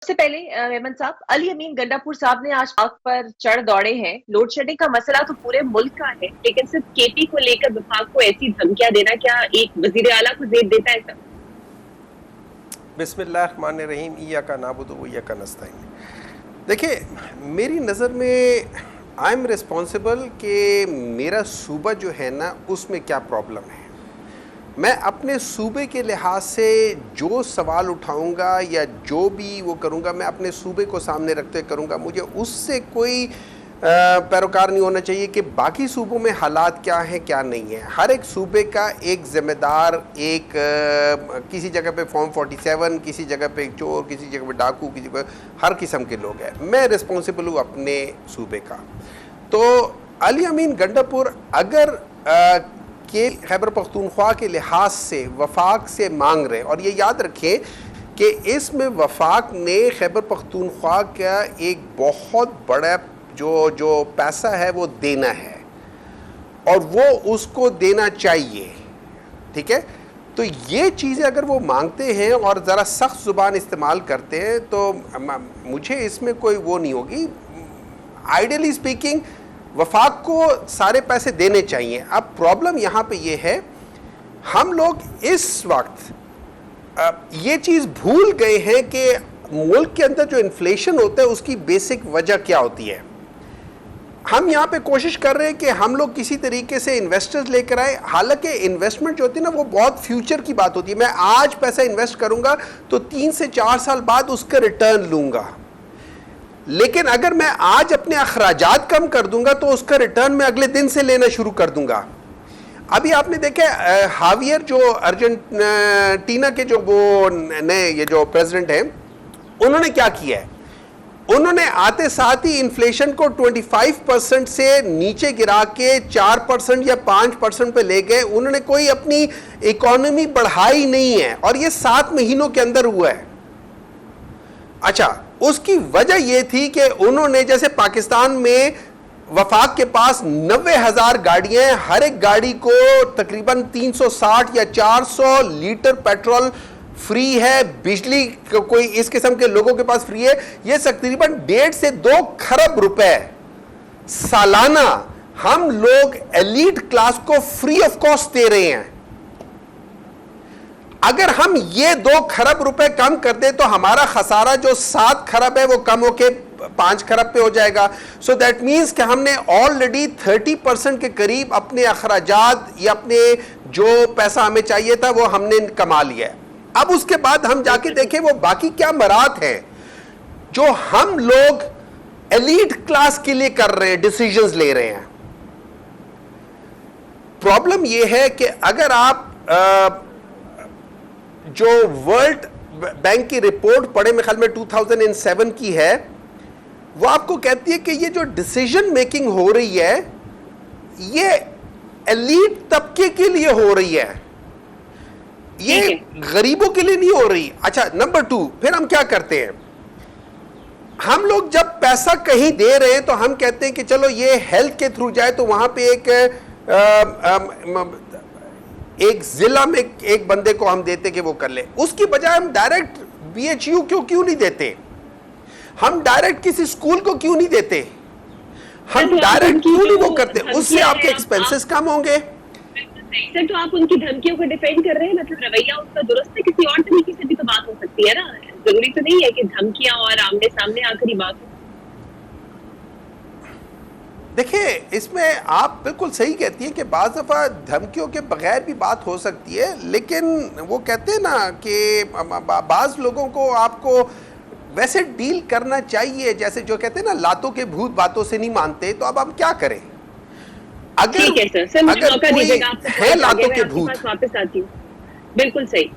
सबसे पहले मेमन साहब, अली अमीन गंडापुर साहब ने आज आग पर चढ़ दौड़े हैं। लोड शेडिंग का मसला तो पूरे मुल्क का है, लेकिन सिर्फ केपी को लेकर विभाग को ऐसी धमकियां देना क्या एक वजीर आला को जेब देता है? सर बिस्मिल्लाहिर्रहमानिर्रहीम, इय्याका नअबुदु व इय्याका नस्तईन। देखिए, मेरी नज़र में आई एम रिस्पॉन्सिबल कि मेरा सूबा जो है ना, उसमें क्या प्रॉब्लम है। मैं अपने सूबे के लिहाज से जो सवाल उठाऊंगा या जो भी वो करूंगा, मैं अपने सूबे को सामने रखते करूंगा। मुझे उससे कोई पैरोकार नहीं होना चाहिए कि बाकी सूबों में हालात क्या हैं क्या नहीं है। हर एक सूबे का एक ज़िम्मेदार, एक किसी जगह पे फॉर्म 47, किसी जगह पे एक चोर, किसी जगह पे डाकू, किसी पे हर किस्म के लोग हैं। मैं रिस्पॉन्सिबल हूँ अपने सूबे का। तो अली अमीन गंडापुर अगर कि खैबर पख्तूनख्वा के लिहाज से वफाक से मांग रहे, और ये याद रखें कि इसमें वफाक ने खैबर पख्तूनख्वा का एक बहुत बड़ा जो पैसा है वो देना है, और वो उसको देना चाहिए। ठीक है, तो ये चीज़ें अगर वो मांगते हैं और ज़रा सख्त ज़ुबान इस्तेमाल करते हैं तो मुझे इसमें कोई वो नहीं होगी। आइडियली स्पीकिंग वफाक को सारे पैसे देने चाहिए। अब प्रॉब्लम यहाँ पे ये है, हम लोग इस वक्त ये चीज़ भूल गए हैं कि मुल्क के अंदर जो इन्फ्लेशन होता है उसकी बेसिक वजह क्या होती है। हम यहाँ पे कोशिश कर रहे हैं कि हम लोग किसी तरीके से इन्वेस्टर्स लेकर आए, हालांकि इन्वेस्टमेंट जो होती है ना वो बहुत फ्यूचर की बात होती है। मैं आज पैसा इन्वेस्ट करूँगा तो 3 से 4 साल बाद उसका रिटर्न लूँगा, लेकिन अगर मैं आज अपने अखराजात कम कर दूंगा तो उसका रिटर्न मैं अगले दिन से लेना शुरू कर दूंगा। अभी आपने देखा हावियर जो अर्जेंटीना के जो वो नए ये जो प्रेसिडेंट हैं, उन्होंने क्या किया है, उन्होंने आते साथ ही इन्फ्लेशन को 25% से नीचे गिरा के 4% या 5% पे ले गए। उन्होंने कोई अपनी इकोनॉमी बढ़ाई नहीं है, और ये 7 महीनों के अंदर हुआ है। अच्छा, उसकी वजह यह थी कि उन्होंने, जैसे पाकिस्तान में वफाक के पास 90,000 गाड़ियां हैं, हर एक गाड़ी को तकरीबन 360 या 400 लीटर पेट्रोल फ्री है, बिजली कोई इस किस्म के लोगों के पास फ्री है। यह तकरीबन 1.5 से 2 खरब रुपए सालाना हम लोग एलीट क्लास को फ्री ऑफ कॉस्ट दे रहे हैं। अगर हम ये 2 खरब रुपए कम कर दें तो हमारा खसारा जो 7 खरब है वो कम होके 5 खरब पे हो जाएगा। सो दैट मीन्स कि हमने ऑलरेडी 30% के करीब अपने अखराजात या अपने जो पैसा हमें चाहिए था वो हमने कमा लिया है। अब उसके बाद हम जाके देखें वो बाकी क्या मरात हैं जो हम लोग एलीट क्लास के लिए कर रहे हैं, डिसीजंस ले रहे हैं। प्रॉब्लम यह है कि अगर आप जो वर्ल्ड बैंक की रिपोर्ट पढ़े, मेरे ख्याल में 2007 की है, वो आपको कहती है कि ये जो डिसीजन मेकिंग हो रही है ये एलीट तबके के लिए हो रही है, ये गरीबों के लिए नहीं हो रही। अच्छा, नंबर 2, फिर हम क्या करते हैं, हम लोग जब पैसा कहीं दे रहे हैं तो हम कहते हैं कि चलो ये हेल्थ के थ्रू जाए, तो वहां पे एक जिला में एक बंदे को हम देते कि वो कर ले। उसकी बजाय हम डायरेक्ट BHU क्यों नहीं देते, हम डायरेक्ट किसी स्कूल को क्यों नहीं देते, हम डायरेक्ट क्यों नहीं वो करते, उससे आपके एक्सपेंसेस कम होंगे। सर, तो आप उनकी धमकियों को डिफेंड कर रहे हैं, मतलब रवैया उसका दुरुस्त है। किसी और तरीके से भी तो बात हो सकती है ना, जरूरी तो नहीं है कि धमकियां और आमने सामने आकर ही बात हो। देखिए, इसमें आप बिल्कुल सही कहती हैं कि बाज़ दफ़ा धमकियों के बगैर भी बात हो सकती है, लेकिन वो कहते हैं ना कि बाज़ लोगों को आपको वैसे डील करना चाहिए, जैसे जो कहते हैं ना लातों के भूत बातों से नहीं मानते। तो अब हम क्या करें, अगर कोई है लातों के भूत। वापस आती हूँ, बिल्कुल सही।